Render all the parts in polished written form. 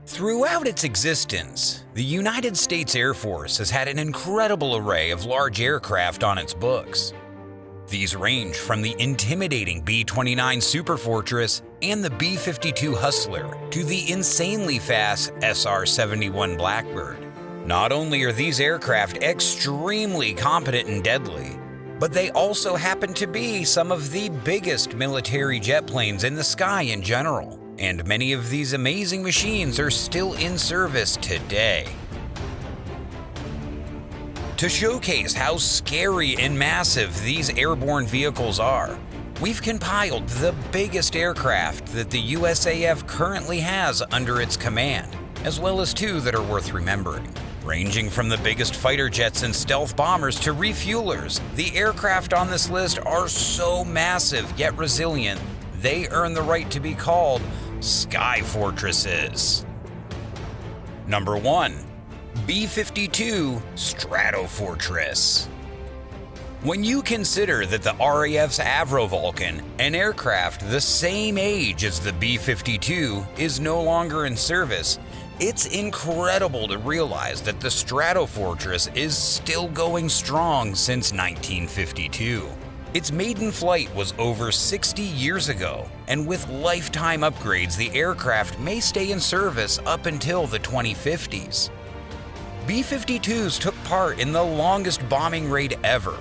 Throughout its existence, the United States Air Force has had an incredible array of large aircraft on its books. These range from the intimidating B-29 Superfortress and the B-52 Hustler to the insanely fast SR-71 Blackbird. Not only are these aircraft extremely competent and deadly, but they also happen to be some of the biggest military jet planes in the sky in general. And many of these amazing machines are still in service today. To showcase how scary and massive these airborne vehicles are, we've compiled the biggest aircraft that the USAF currently has under its command, as well as two that are worth remembering. Ranging from the biggest fighter jets and stealth bombers to refuelers, the aircraft on this list are so massive yet resilient, they earn the right to be called Sky Fortresses. Number 1. B-52 Stratofortress. When you consider that the RAF's Avro Vulcan, an aircraft the same age as the B-52, is no longer in service, it's incredible to realize that the Stratofortress is still going strong since 1952. Its maiden flight was over 60 years ago, and with lifetime upgrades, the aircraft may stay in service up until the 2050s. B-52s took part in the longest bombing raid ever,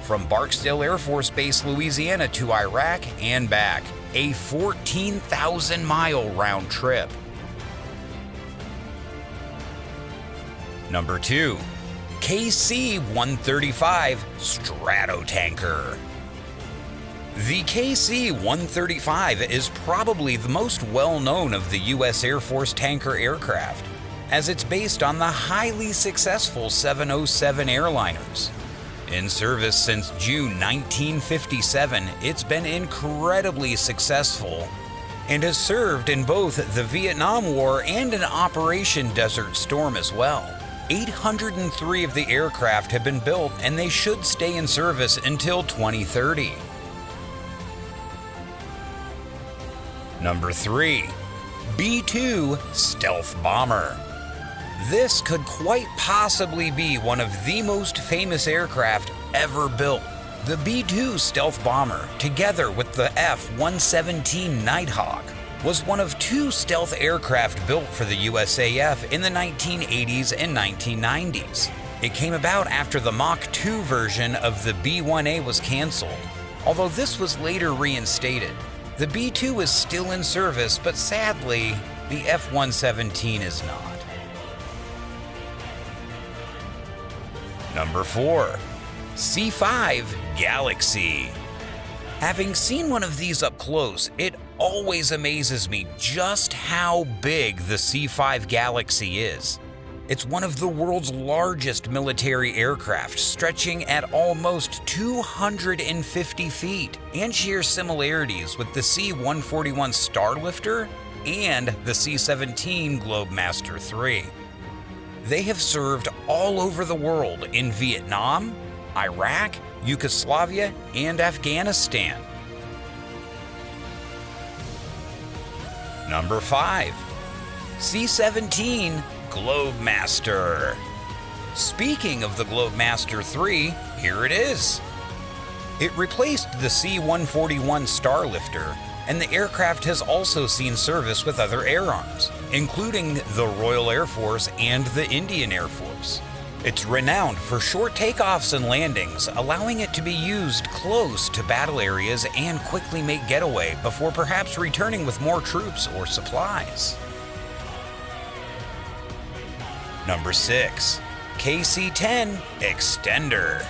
from Barksdale Air Force Base, Louisiana to Iraq and back, a 14,000-mile round trip. Number 2. KC-135 Stratotanker. The KC-135 is probably the most well-known of the U.S. Air Force tanker aircraft, as it's based on the highly successful 707 airliners. In service since June 1957, it's been incredibly successful and has served in both the Vietnam War and in Operation Desert Storm as well. 803 of the aircraft have been built, and they should stay in service until 2030. Number 3. B-2 Stealth Bomber. This could quite possibly be one of the most famous aircraft ever built. The B-2 Stealth Bomber, together with the F-117 Nighthawk, was one of two stealth aircraft built for the USAF in the 1980s and 1990s. It came about after the Mach 2 version of the B-1A was canceled, although this was later reinstated. The B-2 is still in service, but sadly, the F-117 is not. Number 4. C-5 Galaxy. Having seen one of these up close, it always amazes me just how big the C-5 Galaxy is. It's one of the world's largest military aircraft, stretching at almost 250 feet, and shares similarities with the C-141 Starlifter and the C-17 Globemaster III. They have served all over the world in Vietnam, Iraq, Yugoslavia, and Afghanistan. Number 5. C-17 Globemaster. Speaking of the Globemaster III, here it is. It replaced the C-141 Starlifter, and the aircraft has also seen service with other air arms, including the Royal Air Force and the Indian Air Force. It's renowned for short takeoffs and landings, allowing it to be used close to battle areas and quickly make getaway before perhaps returning with more troops or supplies. Number 6. KC-10 Extender.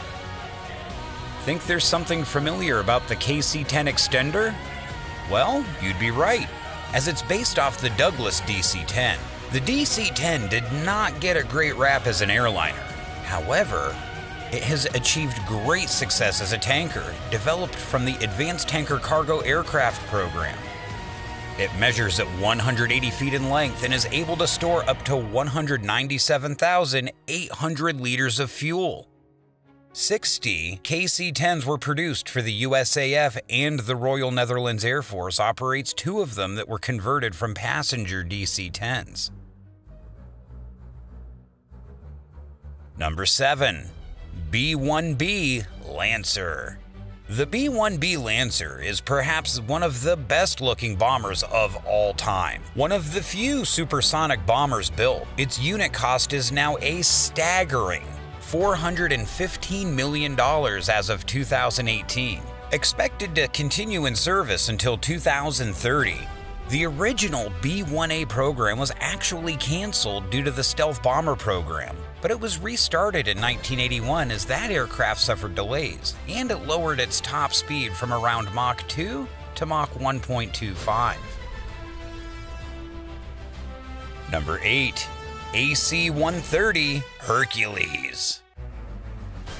Think there's something familiar about the KC-10 Extender? Well, you'd be right, as it's based off the Douglas DC-10. The DC-10 did not get a great rap as an airliner. However, it has achieved great success as a tanker, developed from the Advanced Tanker Cargo Aircraft program. It measures at 180 feet in length and is able to store up to 197,800 liters of fuel. 60 KC-10s were produced for the USAF, and the Royal Netherlands Air Force operates 2 of them that were converted from passenger DC-10s. Number 7. B-1B Lancer. The B-1B Lancer is perhaps one of the best-looking bombers of all time. One of the few supersonic bombers built. Its unit cost is now a staggering $415 million as of 2018. Expected to continue in service until 2030. The original B-1A program was actually canceled due to the stealth bomber program, but it was restarted in 1981 as that aircraft suffered delays, and it lowered its top speed from around Mach 2 to Mach 1.25. Number 8. AC-130 Hercules.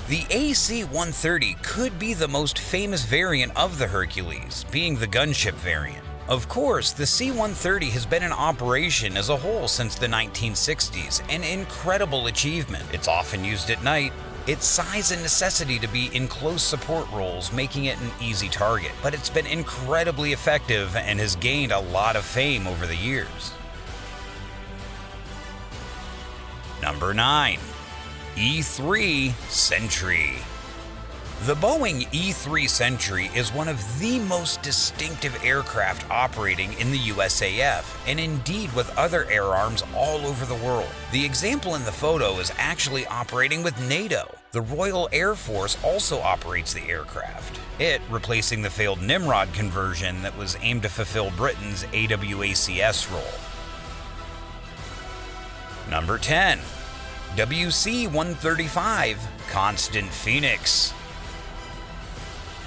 The AC-130 could be the most famous variant of the Hercules, being the gunship variant. Of course, the C-130 has been in operation as a whole since the 1960s, an incredible achievement. It's often used at night. Its size and necessity to be in close support roles making it an easy target, but it's been incredibly effective and has gained a lot of fame over the years. Number 9. E-3 Sentry. The Boeing E-3 Sentry is one of the most distinctive aircraft operating in the USAF, and indeed with other air arms all over the world. The example in the photo is actually operating with NATO. The Royal Air Force also operates the aircraft, it replacing the failed Nimrod conversion that was aimed to fulfill Britain's AWACS role. Number 10. WC-135 Constant Phoenix.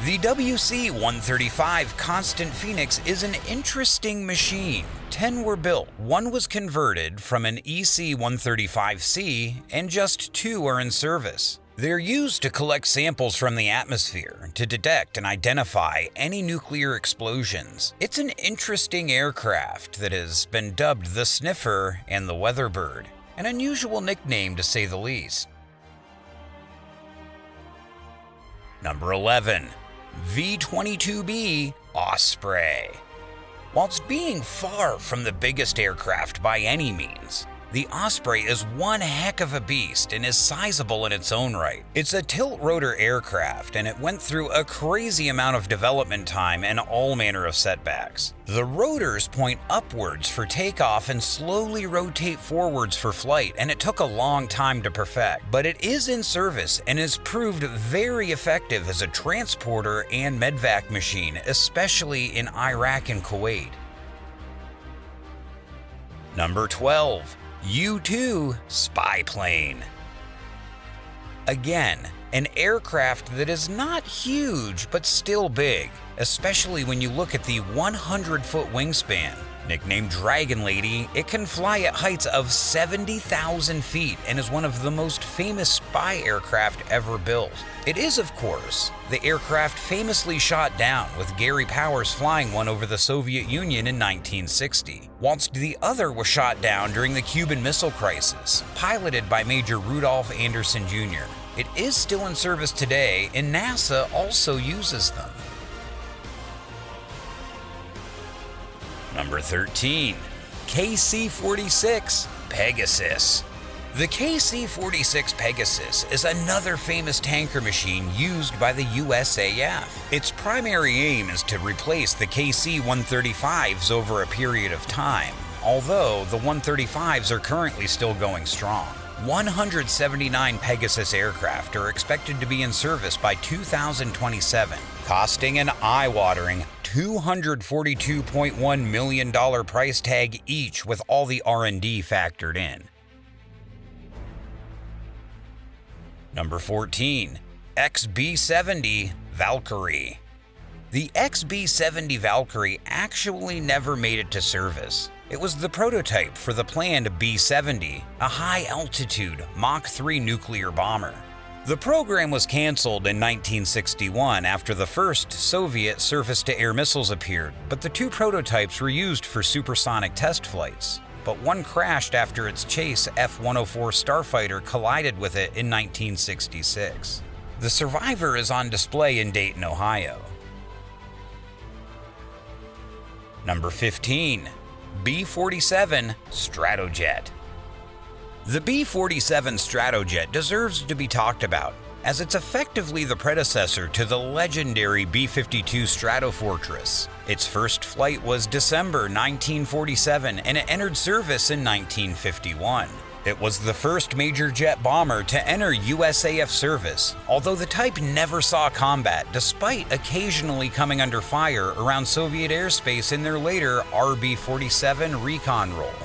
The WC-135 Constant Phoenix is an interesting machine. 10 were built, 1 was converted from an EC-135C, and just 2 are in service. They're used to collect samples from the atmosphere to detect and identify any nuclear explosions. It's an interesting aircraft that has been dubbed the Sniffer and the Weatherbird, an unusual nickname to say the least. Number 11. V-22B Osprey. Whilst being far from the biggest aircraft by any means, the Osprey is one heck of a beast and is sizable in its own right. It's a tilt-rotor aircraft, and it went through a crazy amount of development time and all manner of setbacks. The rotors point upwards for takeoff and slowly rotate forwards for flight, and it took a long time to perfect. But it is in service and has proved very effective as a transporter and medvac machine, especially in Iraq and Kuwait. Number 12. U-2 Spy Plane. Again, an aircraft that is not huge but still big, especially when you look at the 100-foot wingspan. Nicknamed Dragon Lady, it can fly at heights of 70,000 feet and is one of the most famous spy aircraft ever built. It is, of course, the aircraft famously shot down, with Gary Powers flying one over the Soviet Union in 1960, whilst the other was shot down during the Cuban Missile Crisis, piloted by Major Rudolph Anderson Jr. It is still in service today, and NASA also uses them. Number 13. KC-46 Pegasus. The KC-46 Pegasus is another famous tanker machine used by the USAF. Its primary aim is to replace the KC-135s over a period of time, although the 135s are currently still going strong. 179 Pegasus aircraft are expected to be in service by 2027, costing an eye-watering $242.1 million price tag each with all the R&D factored in. Number 14. XB-70 Valkyrie. The XB-70 Valkyrie actually never made it to service. It was the prototype for the planned B-70, a high-altitude Mach 3 nuclear bomber. The program was canceled in 1961 after the first Soviet surface-to-air missiles appeared, but the 2 prototypes were used for supersonic test flights. But one crashed after its chase F-104 starfighter collided with it in 1966. The survivor is on display in Dayton, Ohio. Number 15. B-47 Stratojet. The B-47 Stratojet deserves to be talked about, as it's effectively the predecessor to the legendary B-52 Stratofortress. Its first flight was December 1947, and it entered service in 1951. It was the first major jet bomber to enter USAF service, although the type never saw combat despite occasionally coming under fire around Soviet airspace in their later RB-47 recon role.